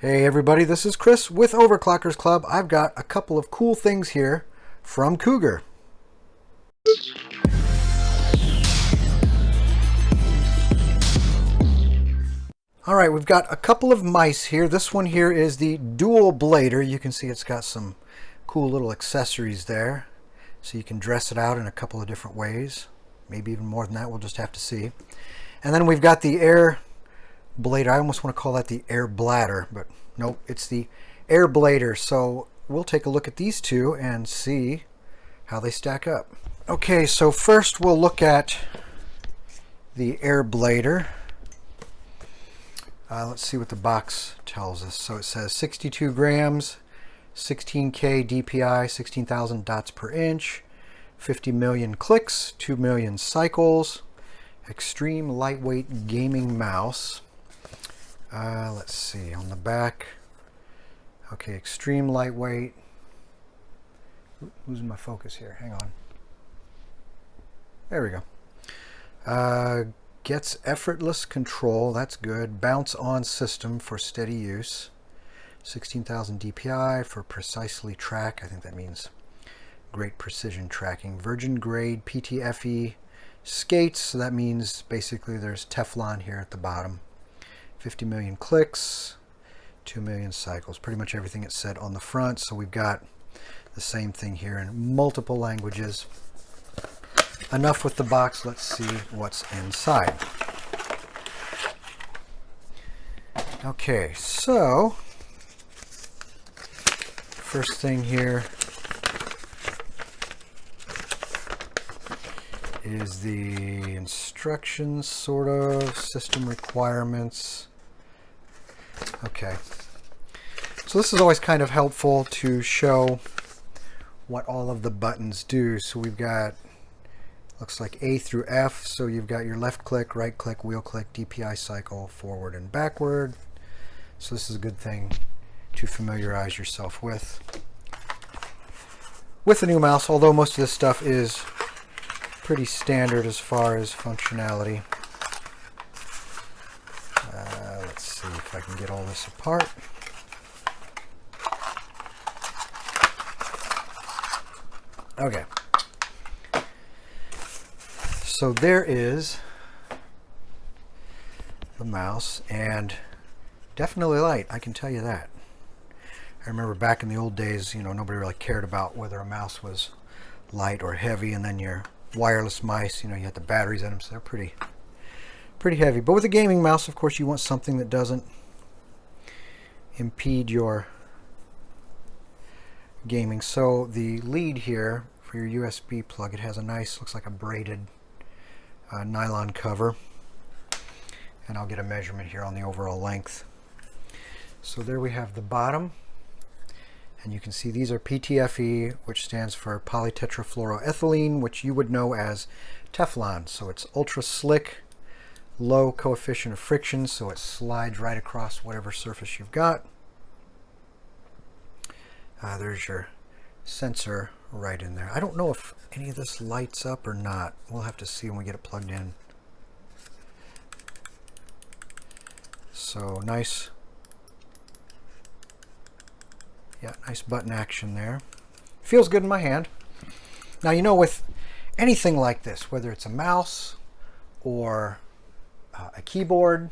Hey everybody, this is Chris with Overclockers Club. I've got a couple of cool things here from Cougar. Alright, we've got a couple of mice here. This one here is the Dualblader. You can see it's got some cool little accessories there. So you can dress it out in a couple of different ways. Maybe even more than that, we'll just have to see. And then we've got the Airblader. I almost want to call that the Airblader, but nope, it's the Airblader. So we'll take a look at these two and see how they stack up. Okay, so first we'll look at the Airblader. Let's see what the box tells us. So it says 62 grams, 16K DPI, 16,000 dots per inch, 50 million clicks, 2 million cycles, extreme lightweight gaming mouse. Let's see, on the back, okay, extreme lightweight. Losing my focus here, hang on. There we go. Gets effortless control, that's good. Bounce on system for steady use. 16,000 DPI for precisely track, I think that means great precision tracking. Virgin grade PTFE skates, so that means basically there's Teflon here at the bottom. 50 million clicks, 2 million cycles, pretty much everything it said on the front. So we've got the same thing here in multiple languages. Enough with the box, let's see what's inside. Okay, so first thing here is the instructions, sort of, system requirements. Okay, so this is always kind of helpful to show what all of the buttons do. So we've got, looks like A through F, so you've got your left click, right click, wheel click, DPI cycle, forward and backward. So this is a good thing to familiarize yourself with the new mouse, although most of this stuff is pretty standard as far as functionality. Let's see if I can get all this apart. Okay. So there is the mouse, and definitely light, I can tell you that. I remember back in the old days, you know, nobody really cared about whether a mouse was light or heavy, and then your wireless mice, you know, you had the batteries in them, so they're pretty heavy. But with a gaming mouse, of course, you want something that doesn't impede your gaming. So the lead here for your USB plug, it has a nice, looks like a braided nylon cover, and I'll get a measurement here on the overall length. So there we have the bottom, and you can see these are PTFE, which stands for polytetrafluoroethylene, which you would know as Teflon. So it's ultra slick, low coefficient of friction, so it slides right across whatever surface you've got. There's your sensor right in there. I don't know if any of this lights up or not. We'll have to see when we get it plugged in. So nice, yeah, nice button action there. Feels good in my hand. Now, you know, with anything like this, whether it's a mouse or a keyboard,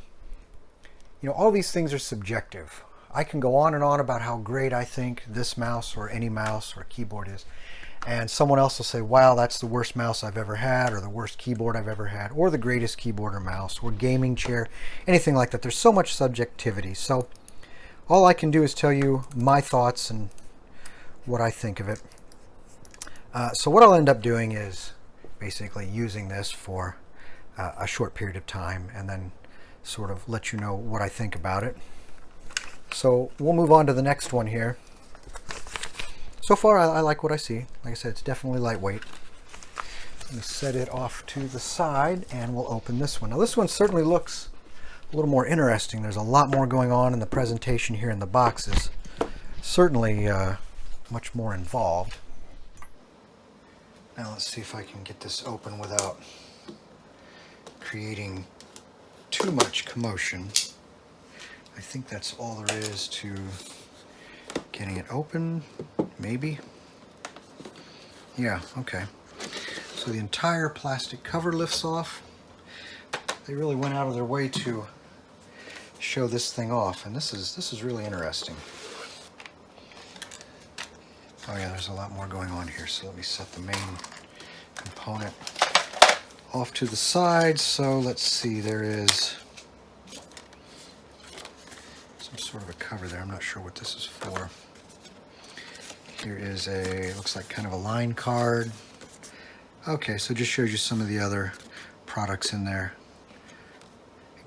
you know, all these things are subjective. I can go on and on about how great I think this mouse or any mouse or keyboard is, and someone else will say, wow, that's the worst mouse I've ever had, or the worst keyboard I've ever had, or the greatest keyboard or mouse, or gaming chair, anything like that. There's so much subjectivity. So all I can do is tell you my thoughts and what I think of it. So what I'll end up doing is basically using this for a short period of time, and then sort of let you know what I think about it. So we'll move on to the next one here. So far, I like what I see. Like I said, it's definitely lightweight. Let me set it off to the side, and we'll open this one. Now, this one certainly looks a little more interesting. There's a lot more going on in the presentation here in the box. Is certainly much more involved. Now, let's see if I can get this open without creating too much commotion. I think that's all there is to getting it open, maybe. Yeah, okay. So the entire plastic cover lifts off. They really went out of their way to show this thing off, and this is really interesting. Oh yeah, there's a lot more going on here, so let me set the main component off to the side. So let's see, there is some sort of a cover there. I'm not sure what this is for. Here is a, looks like kind of a line card. Okay, so it just shows you some of the other products in there.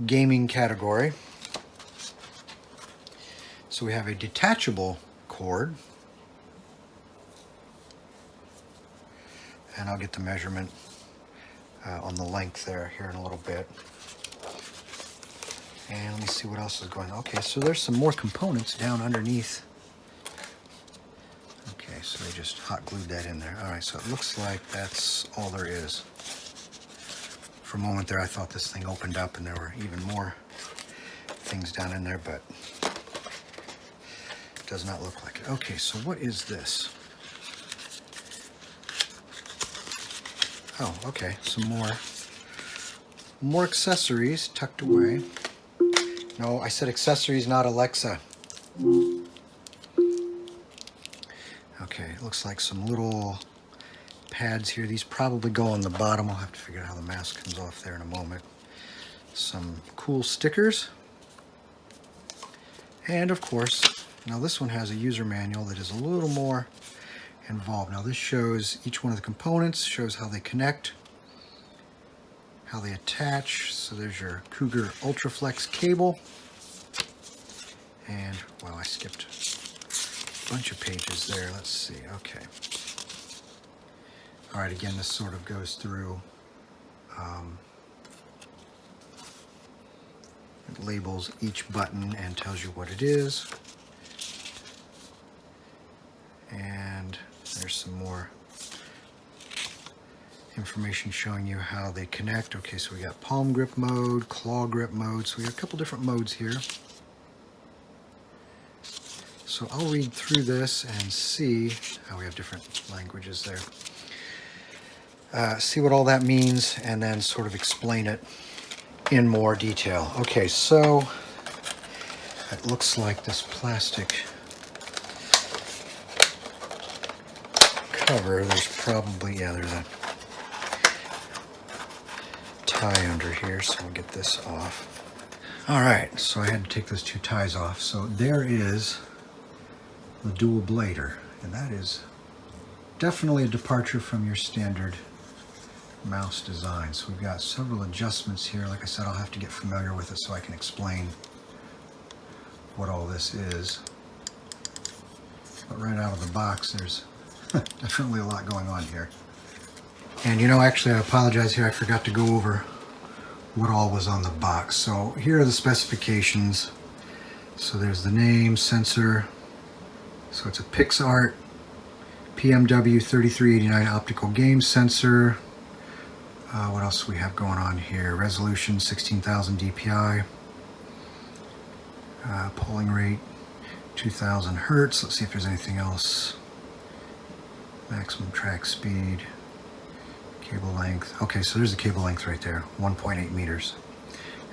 Gaming category. So we have a detachable cord. And I'll get the measurement on the length there here in a little bit. And let me see what else is going on. Okay, so there's some more components down underneath. Okay, so they just hot glued that in there. All right, so it looks like that's all there is. For a moment there, I thought this thing opened up and there were even more things down in there, but it does not look like it. Okay, so what is this? Oh, okay, some more accessories tucked away. No, I said accessories, not Alexa. Okay, it looks like some little pads here. These probably go on the bottom. I'll have to figure out how the mask comes off there in a moment. Some cool stickers. And of course, now this one has a user manual that is a little more involved. Now this shows each one of the components, shows how they connect, how they attach. So there's your Cougar Ultraflex cable. And, wow, I skipped a bunch of pages there. Let's see, okay. All right, again, this sort of goes through, it labels each button and tells you what it is. And there's some more information showing you how they connect. Okay, so we got palm grip mode, claw grip mode. So we got a couple different modes here. So I'll read through this and see how we have different languages there. See what all that means and then sort of explain it in more detail. Okay, so it looks like this plastic cover, there's probably, yeah, there's a tie under here, so we'll get this off. All right, so I had to take those two ties off. So there is the Dualblader, and that is definitely a departure from your standard mouse design. So we've got several adjustments here. Like I said, I'll have to get familiar with it so I can explain what all this is. But right out of the box, there's definitely a lot going on here. And you know, actually, I apologize here. I forgot to go over what all was on the box. So here are the specifications. So there's the name, sensor. So it's a PixArt PMW 3389 optical game sensor. What else do we have going on here? Resolution 16,000 DPI. Polling rate 2000 Hertz. Let's see if there's anything else. Maximum track speed. Cable length. Okay, so there's the cable length right there, 1.8 meters.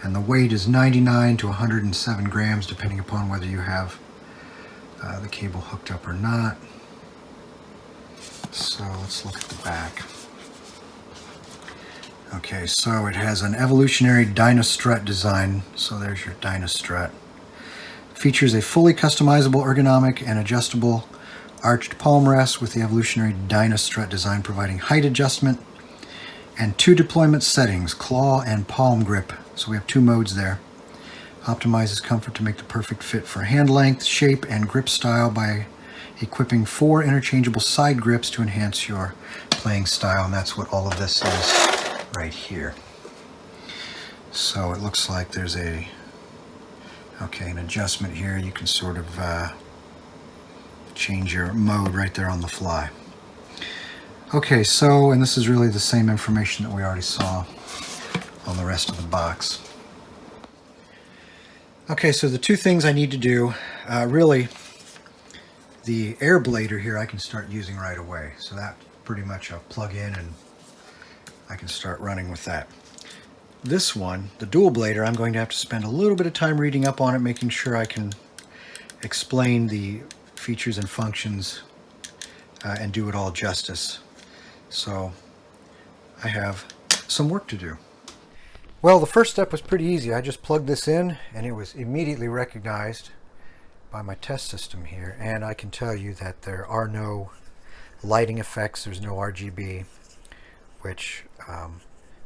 And the weight is 99 to 107 grams, depending upon whether you have the cable hooked up or not. So let's look at the back. Okay, so it has an evolutionary Dynastrut design. So there's your Dynastrut. Features a fully customizable, ergonomic, and adjustable arched palm rest with the evolutionary Dynastrut design, providing height adjustment and 2 deployment settings, claw and palm grip. So we have 2 modes there. Optimizes comfort to make the perfect fit for hand length, shape, and grip style by equipping 4 interchangeable side grips to enhance your playing style. And that's what all of this is right here. So it looks like there's an adjustment here. You can sort of change your mode right there on the fly. Okay, so, and this is really the same information that we already saw on the rest of the box. Okay, so the two things I need to do, really, the AirBlader here I can start using right away. So that pretty much I'll plug in and I can start running with that. This one, the Dualblader, I'm going to have to spend a little bit of time reading up on it, making sure I can explain the features and functions and do it all justice. So I have some work to do. Well, the first step was pretty easy. I just plugged this in and it was immediately recognized by my test system here, and I can tell you that there are no lighting effects, there's no RGB, which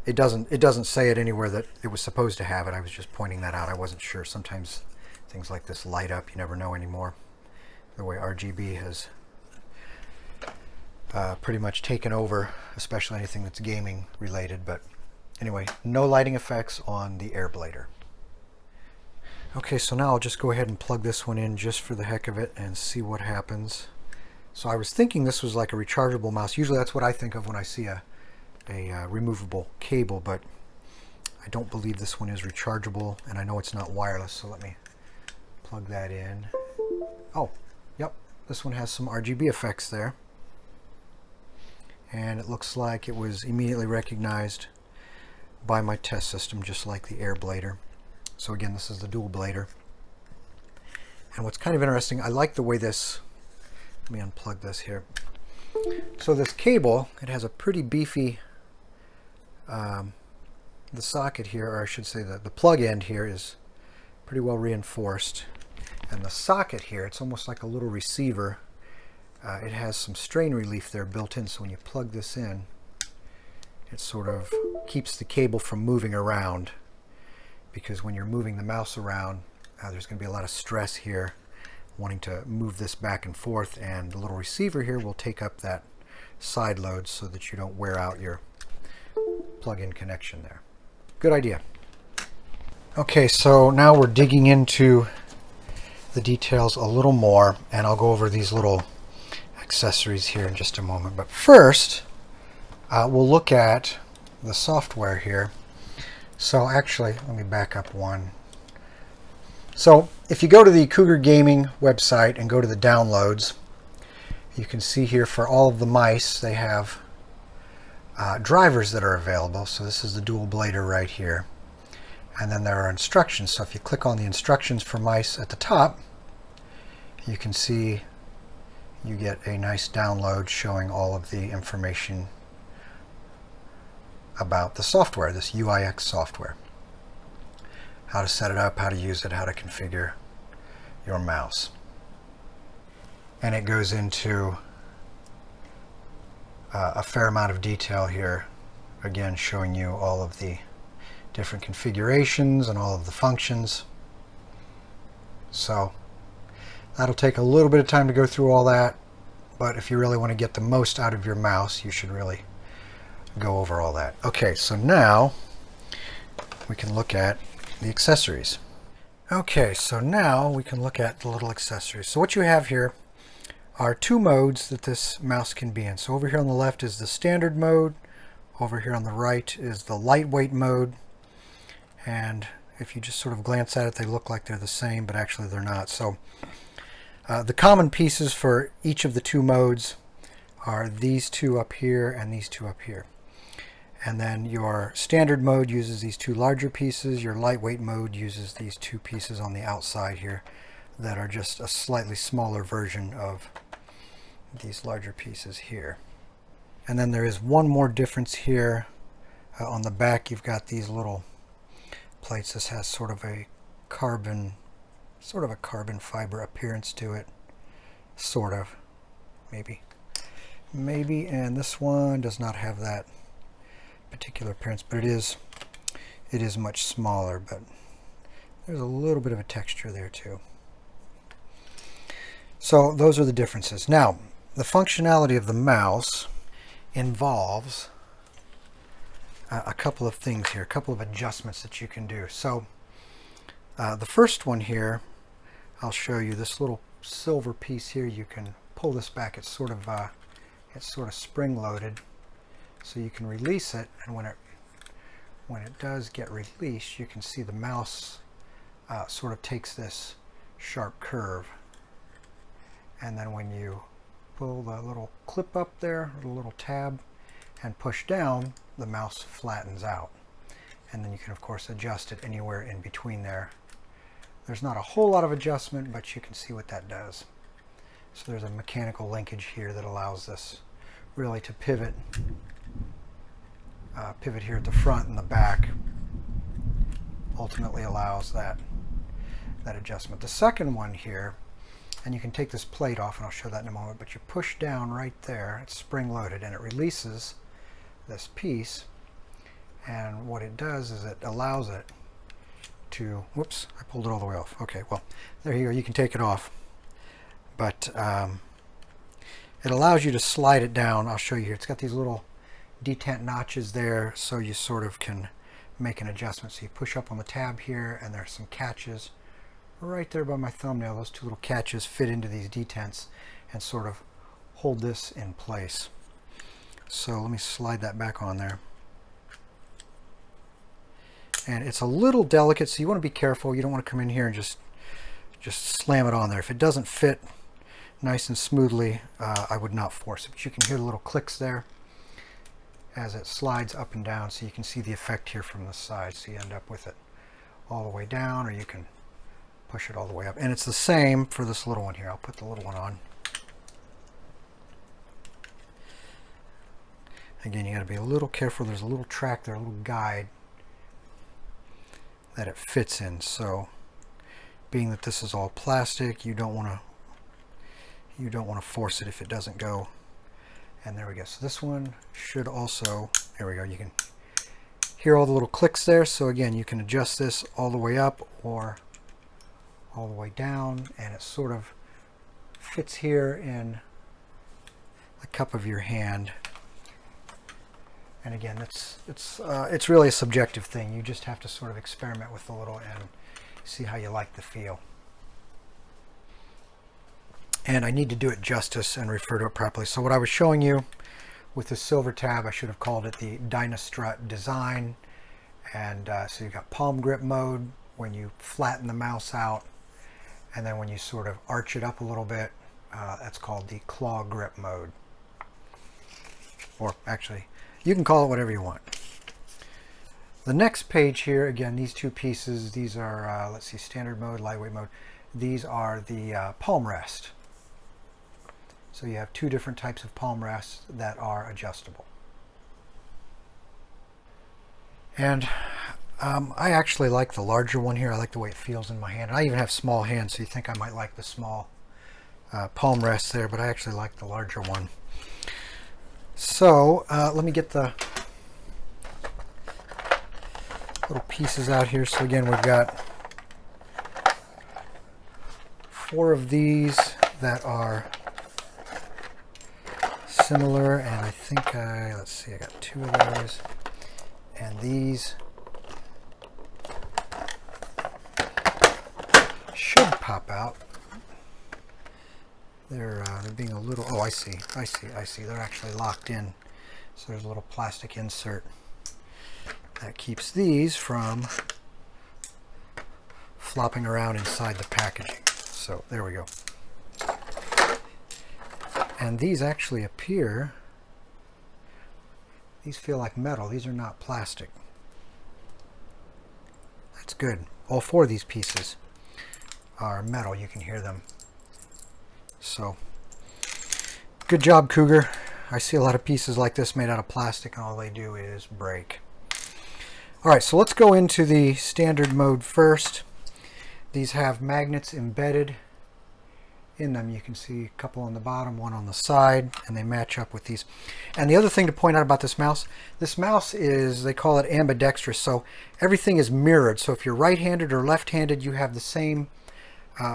it doesn't say it anywhere that it was supposed to have it. I was just pointing that out. I wasn't sure. Sometimes things like this light up, you never know anymore. The way RGB has pretty much taken over, especially anything that's gaming related. But anyway, no lighting effects on the AirBlader. Okay, so now I'll just go ahead and plug this one in just for the heck of it and see what happens. So I was thinking this was like a rechargeable mouse. Usually that's what I think of when I see a removable cable, but I don't believe this one is rechargeable, and I know it's not wireless, so let me plug that in. Oh, yep, this one has some RGB effects there. And it looks like it was immediately recognized by my test system, just like the AirBlader. So again, this is the Dualblader. And what's kind of interesting, I like the way this, let me unplug this here. So this cable, it has a pretty beefy, the socket here, or I should say the plug end here is pretty well reinforced. And the socket here, it's almost like a little receiver. It has some strain relief there built in, so when you plug this in, it sort of keeps the cable from moving around. Because when you're moving the mouse around, there's going to be a lot of stress here wanting to move this back and forth, and the little receiver here will take up that side load so that you don't wear out your plug-in connection there. Good idea. Okay, so now we're digging into the details a little more, and I'll go over these little accessories here in just a moment. But first, we'll look at the software here. So actually, let me back up one. So if you go to the Cougar Gaming website and go to the downloads, you can see here for all of the mice, they have drivers that are available. So this is the Dualblader right here. And then there are instructions. So if you click on the instructions for mice at the top, you can see you get a nice download showing all of the information about the software, this UIX software. How to set it up, how to use it, how to configure your mouse. And it goes into a fair amount of detail here, again showing you all of the different configurations and all of the functions. So that'll take a little bit of time to go through all that, but if you really want to get the most out of your mouse, you should really go over all that. Okay, so now we can look at the accessories. Okay, so now we can look at the little accessories. So what you have here are two modes that this mouse can be in. So over here on the left is the standard mode, over here on the right is the lightweight mode, and if you just sort of glance at it, they look like they're the same, but actually they're not. So the common pieces for each of the two modes are these two up here and these two up here. And then your standard mode uses these two larger pieces. Your lightweight mode uses these two pieces on the outside here that are just a slightly smaller version of these larger pieces here. And then there is one more difference here. On the back you've got these little plates. This has sort of a carbon fiber appearance to it. Sort of. Maybe. And this one does not have that particular appearance, but it is much smaller, but there's a little bit of a texture there too. So those are the differences. Now the functionality of the mouse involves a couple of things here, a couple of adjustments that you can do. So the first one here, I'll show you this little silver piece here. You can pull this back. It's sort of spring loaded, so you can release it, and when it does get released, you can see the mouse sort of takes this sharp curve. And then when you pull the little clip up there, the little tab, and push down, the mouse flattens out. And then you can, of course, adjust it anywhere in between there. There's not a whole lot of adjustment, but you can see what that does. So there's a mechanical linkage here that allows this really to pivot. Pivot here at the front and the back ultimately allows that adjustment. The second one here, and you can take this plate off, and I'll show that in a moment, but you push down right there, it's spring-loaded, and it releases this piece, and what it does is it allows it to, whoops, I pulled it all the way off. Okay, well, there you go, you can take it off. But it allows you to slide it down. I'll show you here. It's got these little detent notches there, so you sort of can make an adjustment. So you push up on the tab here, and there's some catches right there by my thumbnail. Those two little catches fit into these detents and sort of hold this in place. So let me slide that back on there. And it's a little delicate, so you want to be careful. You don't want to come in here and just slam it on there. If it doesn't fit nice and smoothly, I would not force it. But you can hear the little clicks there as it slides up and down, so you can see the effect here from the side. So you end up with it all the way down, or you can push it all the way up. And it's the same for this little one here. I'll put the little one on. Again, you got to be a little careful. There's a little track there, a little guide that it fits in. So being that this is all plastic, you don't want to force it if it doesn't go. And there we go. So this one should also, there we go, you can hear all the little clicks there. So again, you can adjust this all the way up or all the way down, and it sort of fits here in the cup of your hand. And again, it's really a subjective thing. You just have to sort of experiment with the little and see how you like the feel. And I need to do it justice and refer to it properly. So what I was showing you with the silver tab, I should have called it the Dynastrut design. And so you've got palm grip mode when you flatten the mouse out, and then when you sort of arch it up a little bit, that's called the claw grip mode. Or actually, you can call it whatever you want. The next page here, again, these two pieces, these are, let's see, standard mode, lightweight mode. These are the palm rest. So you have two different types of palm rests that are adjustable. And I actually like the larger one here. I like the way it feels in my hand. I even have small hands, so you think I might like the small palm rest there, but I actually like the larger one. So let me get the little pieces out here. So again, we've got 4 of these that are similar, and I think let's see, I got 2 of those, and these should pop out. They're being a little, oh, I see, they're actually locked in. So there's a little plastic insert that keeps these from flopping around inside the packaging. So there we go. And these actually appear, these feel like metal. These are not plastic. That's good. All 4 of these pieces are metal. You can hear them. So, good job, Cougar. I see a lot of pieces like this made out of plastic, and all they do is break. All right, so let's go into the standard mode first. These have magnets embedded in them. You can see a couple on the bottom, 1 on the side, and they match up with these. And the other thing to point out about this mouse is, they call it ambidextrous, so everything is mirrored. So if you're right-handed or left-handed, you have the same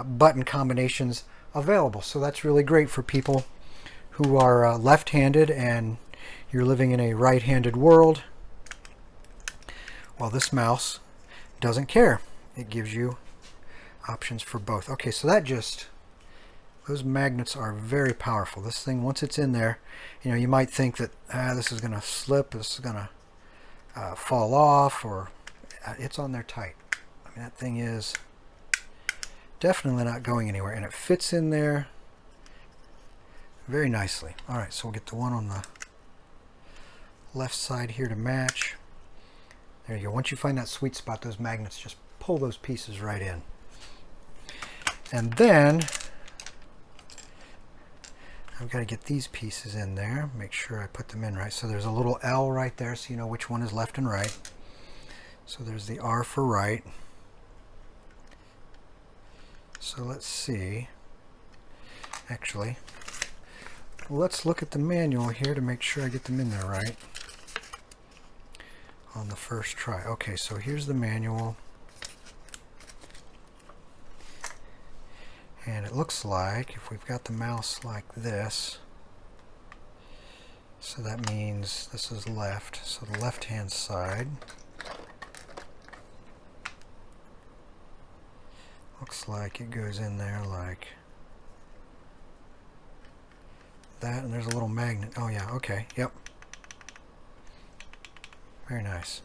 button combinations available. So that's really great for people who are left-handed and you're living in a right-handed world. Well, this mouse doesn't care. It gives you options for both. Okay, so that just, those magnets are very powerful. This thing, once it's in there, you know, you might think that this is going to slip, this is going to fall off, or it's on there tight. I mean, that thing is Definitely not going anywhere, and it fits in there very nicely. All right, so we'll get the one on the left side here to match. There you go. Once you find that sweet spot, those magnets, just pull those pieces right in. And then I've got to get these pieces in there, make sure I put them in right. So there's a little L right there, so you know which one is left and right. So there's the R for right. So let's see. Actually, let's look at the manual here to make sure I get them in there right on the first try. Okay, so here's the manual. And it looks like if we've got the mouse like this, so that means this is left, so the left hand side looks like it goes in there like that, and there's a little magnet. Oh yeah, okay, yep. Very nice.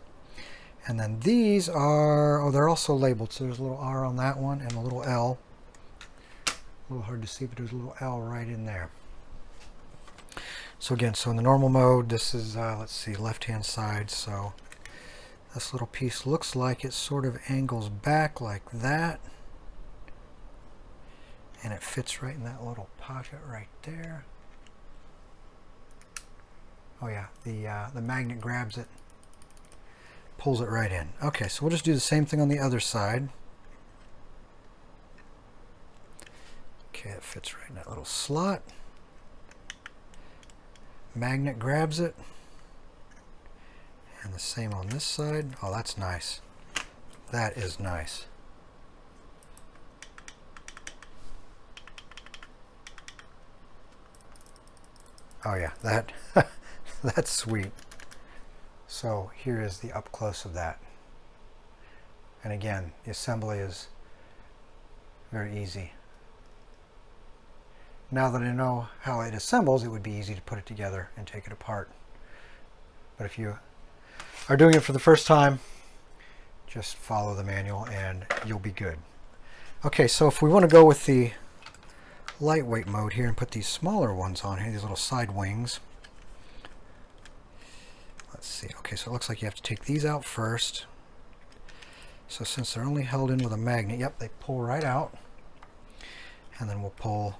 And then these are, oh, they're also labeled, so there's a little R on that one and a little L. A little hard to see, but there's a little L right in there. So again, so in the normal mode, this is, let's see, left-hand side. So this little piece looks like it sort of angles back like that. And it fits right in that little pocket right there. Oh yeah, the magnet grabs it, pulls it right in. Okay, so we'll just do the same thing on the other side. Okay, it fits right in that little slot. Magnet grabs it. And the same on this side. Oh, that's nice. That is nice. Oh yeah, that's sweet. So here is the up close of that. And again, the assembly is very easy. Now that I know how it assembles, it would be easy to put it together and take it apart. But if you are doing it for the first time, just follow the manual and you'll be good. Okay, so if we want to go with the lightweight mode here and put these smaller ones on here, these little side wings. Let's see. Okay, so it looks like you have to take these out first. So since they're only held in with a magnet, yep, they pull right out. And then we'll pull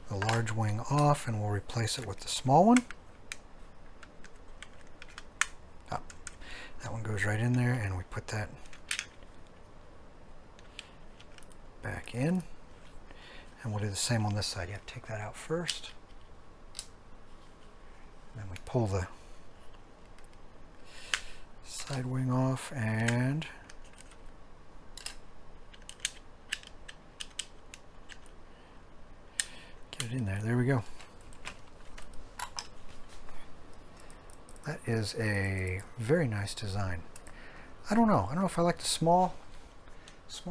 the large wing off and we'll replace it with the small one. Oh, that one goes right in there, and we put that back in. And we'll do the same on this side. You have to take that out first. And then we pull the side wing off and get it in there. There we go. That is a very nice design. I don't know if I like the small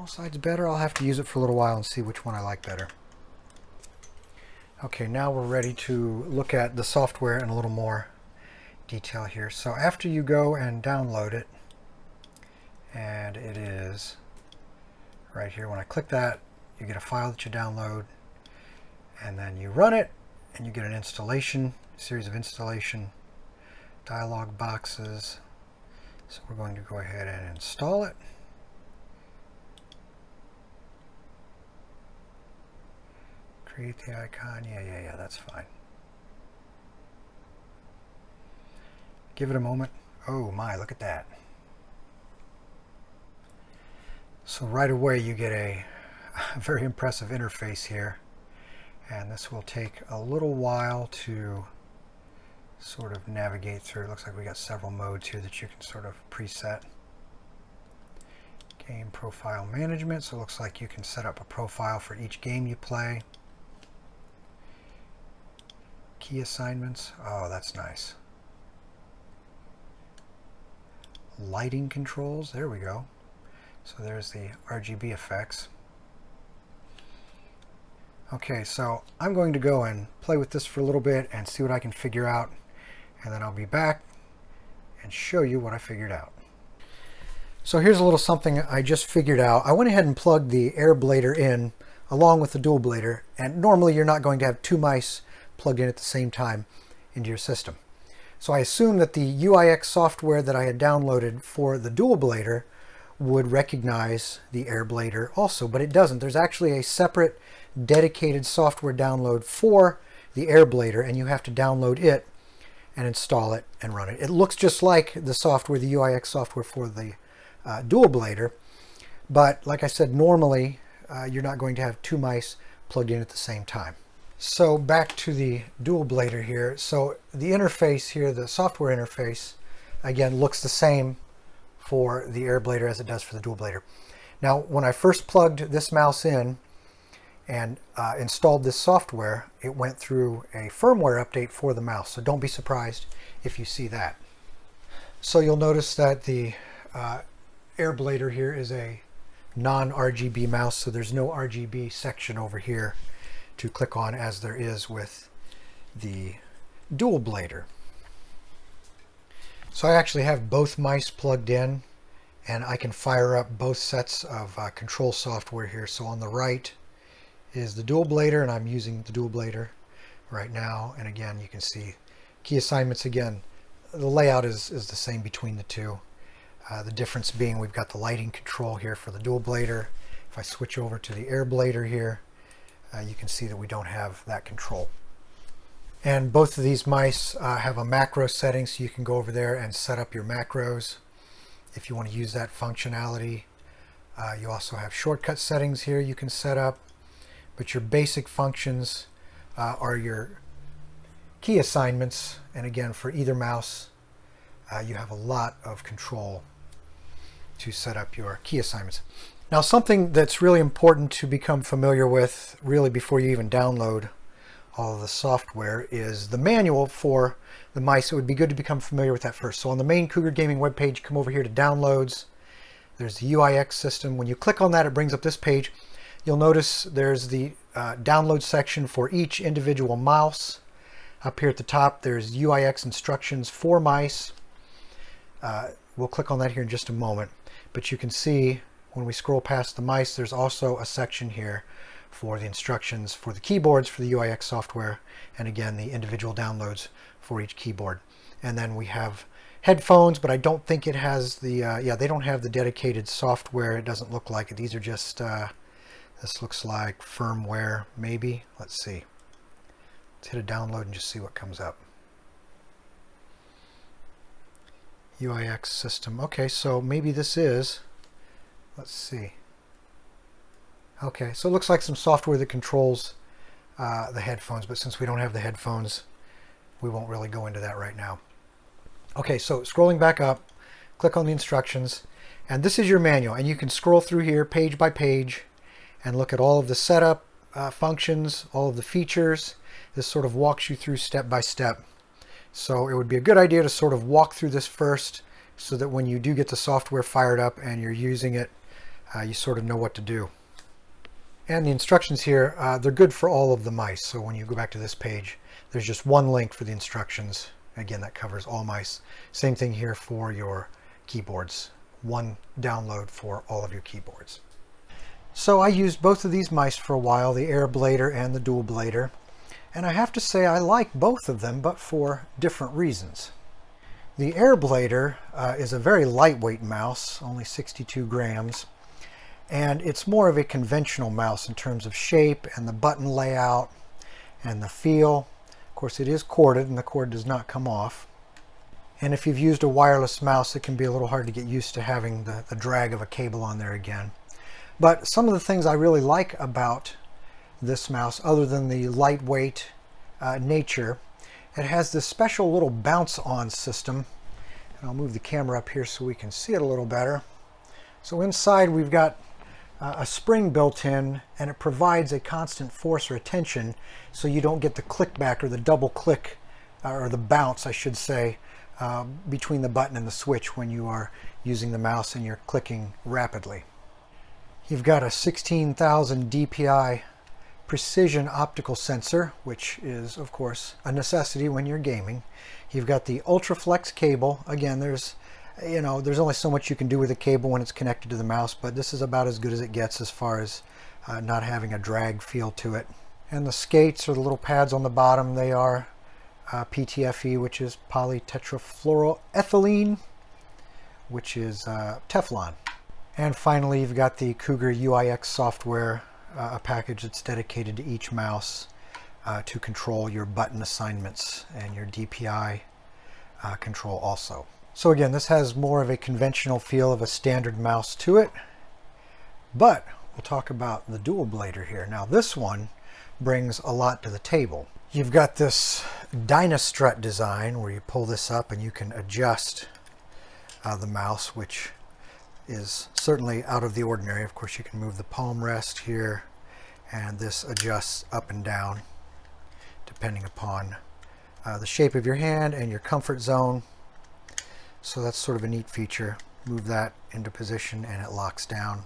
side's better. I'll have to use it for a little while and see which one I like better. Okay, now we're ready to look at the software in a little more detail here. So after you go and download it, and it is right here, when I click that, you get a file that you download, and then you run it, and you get an installation, series of installation dialog boxes. So we're going to go ahead and install it. Create the icon. Yeah, that's fine. Give it a moment. Oh my, look at that. So right away you get a very impressive interface here. And this will take a little while to sort of navigate through. It looks like we got several modes here that you can sort of preset. Game profile management. So it looks like you can set up a profile for each game you play. Key assignments. Oh, that's nice. Lighting controls. There we go. So there's the RGB effects. Okay, so I'm going to go and play with this for a little bit and see what I can figure out, and then I'll be back and show you what I figured out. So here's a little something I just figured out. I went ahead and plugged the Airblader in along with the Dualblader, and normally you're not going to have two mice plugged in at the same time into your system. So I assumed that the UIX software that I had downloaded for the Dualblader would recognize the Airblader also, but it doesn't. There's actually a separate dedicated software download for the Airblader, and you have to download it and install it and run it. It looks just like the software, the UIX software for the Dualblader, but like I said, normally you're not going to have two mice plugged in at the same time. So back to the Dualblader here. So the interface here, the software interface, again looks the same for the Airblader as it does for the Dualblader. Now when I first plugged this mouse in and installed this software, it went through a firmware update for the mouse, so don't be surprised if you see that. So you'll notice that the Airblader here is a non-RGB mouse, so there's no RGB section over here to click on as there is with the Dualblader. So I actually have both mice plugged in, and I can fire up both sets of control software here. So on the right is the Dualblader, and I'm using the Dualblader right now. And again, you can see key assignments. Again, the layout is the same between the two. The difference being we've got the lighting control here for the Dualblader. If I switch over to the Airblader here, you can see that we don't have that control. And both of these mice have a macro setting, so you can go over there and set up your macros if you want to use that functionality. You also have shortcut settings here you can set up, but your basic functions are your key assignments. And again, for either mouse, you have a lot of control to set up your key assignments. Now, something that's really important to become familiar with, really before you even download all of the software, is the manual for the mice. It would be good to become familiar with that first. So on the main Cougar Gaming webpage, come over here to Downloads. There's the UIX system. When you click on that, it brings up this page. You'll notice there's the download section for each individual mouse. Up here at the top, there's UIX instructions for mice. We'll click on that here in just a moment. But you can see when we scroll past the mice, there's also a section here for the instructions for the keyboards for the UIX software, and again the individual downloads for each keyboard. And then we have headphones, but I don't think it has the they don't have the dedicated software. It doesn't look like it. These are just this looks like firmware, maybe. Let's see. Let's hit a download and just see what comes up. UIX system. Okay, so maybe this is, let's see. Okay, so it looks like some software that controls the headphones, but since we don't have the headphones, we won't really go into that right now. Okay, so scrolling back up, click on the instructions, and this is your manual, and you can scroll through here page by page and look at all of the setup functions, all of the features. This sort of walks you through step by step. So it would be a good idea to sort of walk through this first, so that when you do get the software fired up and you're using it, you sort of know what to do. And the instructions here, they're good for all of the mice. So when you go back to this page, there's just one link for the instructions. Again, that covers all mice. Same thing here for your keyboards. One download for all of your keyboards. So I used both of these mice for a while, the Airblader and the Dualblader. And I have to say I like both of them, but for different reasons. The Airblader is a very lightweight mouse, only 62 grams. And it's more of a conventional mouse in terms of shape and the button layout and the feel. Of course, it is corded and the cord does not come off. And if you've used a wireless mouse, it can be a little hard to get used to having the drag of a cable on there again. But some of the things I really like about this mouse, other than the lightweight nature, it has this special little bounce on system. And I'll move the camera up here so we can see it a little better. So inside we've got a spring built in, and it provides a constant force or a tension so you don't get the click back or the double click, or the bounce I should say, between the button and the switch when you are using the mouse and you're clicking rapidly. You've got a 16,000 dpi precision optical sensor, which is of course a necessity when you're gaming. You've got the UltraFlex cable. Again, there's You know, there's only so much you can do with a cable when it's connected to the mouse, but this is about as good as it gets as far as not having a drag feel to it. And the skates, or the little pads on the bottom, they are PTFE, which is polytetrafluoroethylene, which is Teflon. And finally, you've got the Cougar UIX software, a package that's dedicated to each mouse to control your button assignments and your DPI control also. So again, this has more of a conventional feel of a standard mouse to it, but we'll talk about the Dualblader here. Now this one brings a lot to the table. You've got this Dynastrut design where you pull this up and you can adjust the mouse, which is certainly out of the ordinary. Of course, you can move the palm rest here, and this adjusts up and down depending upon the shape of your hand and your comfort zone. So that's sort of a neat feature. Move that into position and it locks down.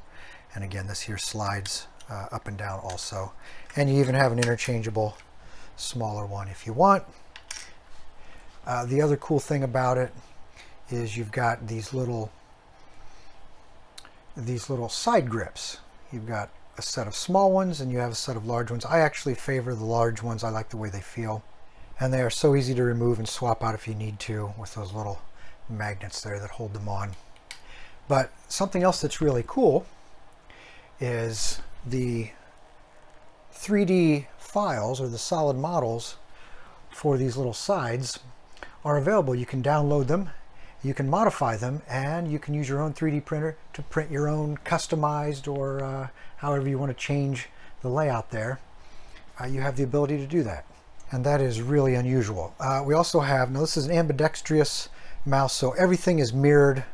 And again, this here slides up and down also. And you even have an interchangeable smaller one if you want. The other cool thing about it is you've got these little side grips. You've got a set of small ones and you have a set of large ones. I actually favor the large ones. I like the way they feel. And they are so easy to remove and swap out if you need to with those little magnets there that hold them on. But something else that's really cool is the 3D files, or the solid models for these little sides, are available. You can download them, you can modify them, and you can use your own 3D printer to print your own customized, or however you want to change the layout there. You have the ability to do that, and that is really unusual. We also have, now this is an ambidextrous mouse, so everything is mirrored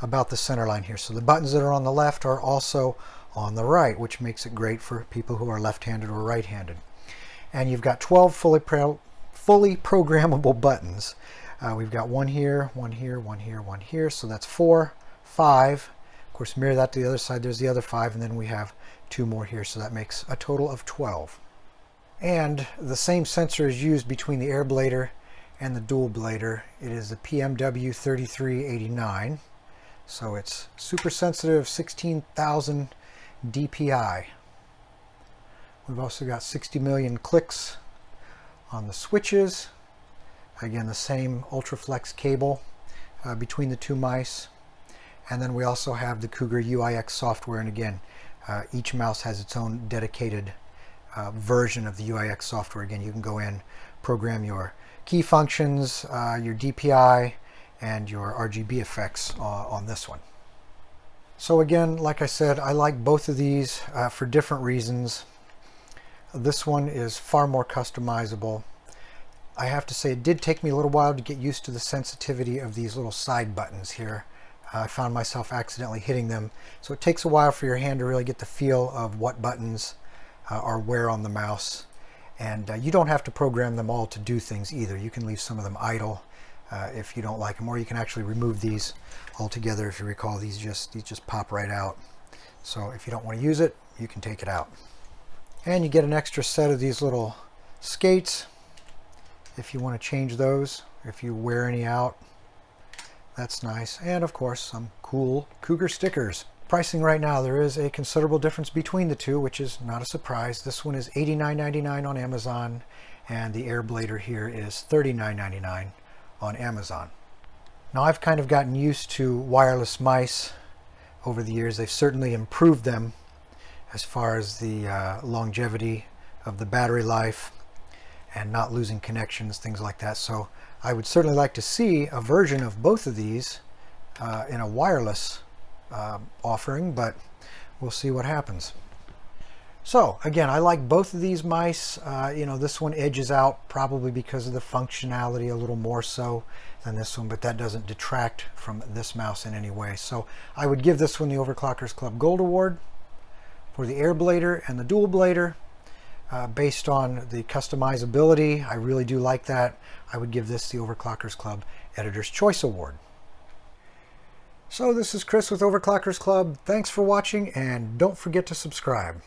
about the center line here. So the buttons that are on the left are also on the right, which makes it great for people who are left-handed or right-handed. And you've got 12 fully programmable buttons. We've got one here, one here, one here, one here, so that's 4, 5. Of course, mirror that to the other side, there's the other 5, and then we have 2 more here, so that makes a total of 12. And the same sensor is used between the Airblader and the Dualblader. It is the PMW3389, so it's super sensitive, 16,000 DPI. We've also got 60 million clicks on the switches. Again, the same UltraFlex cable between the two mice. And then we also have the Cougar UIX software, and again, each mouse has its own dedicated version of the UIX software. Again, you can go in, program your key functions, your DPI, and your RGB effects on this one. So again, like I said, I like both of these for different reasons. This one is far more customizable. I have to say it did take me a little while to get used to the sensitivity of these little side buttons here. I found myself accidentally hitting them. So it takes a while for your hand to really get the feel of what buttons are where on the mouse. And you don't have to program them all to do things either. You can leave some of them idle if you don't like them, or you can actually remove these altogether. If you recall, these just pop right out. So if you don't want to use it, you can take it out. And you get an extra set of these little skates if you want to change those, if you wear any out. That's nice. And of course, some cool Cougar stickers. Pricing right now, there is a considerable difference between the two, which is not a surprise. This one is $89.99 on Amazon, and the Airblader here is $39.99 on Amazon. Now, I've kind of gotten used to wireless mice over the years. They've certainly improved them as far as the longevity of the battery life and not losing connections, things like that. So I would certainly like to see a version of both of these in a wireless offering, but we'll see what happens. So again, I like both of these mice. You know, this one edges out probably because of the functionality a little more so than this one, but that doesn't detract from this mouse in any way. So I would give this one the Overclockers Club Gold Award. For the Airblader and the Dualblader, based on the customizability, I really do like that. I would give this the Overclockers Club Editor's Choice Award. So this is Chris with Overclockers Club. Thanks for watching, and don't forget to subscribe.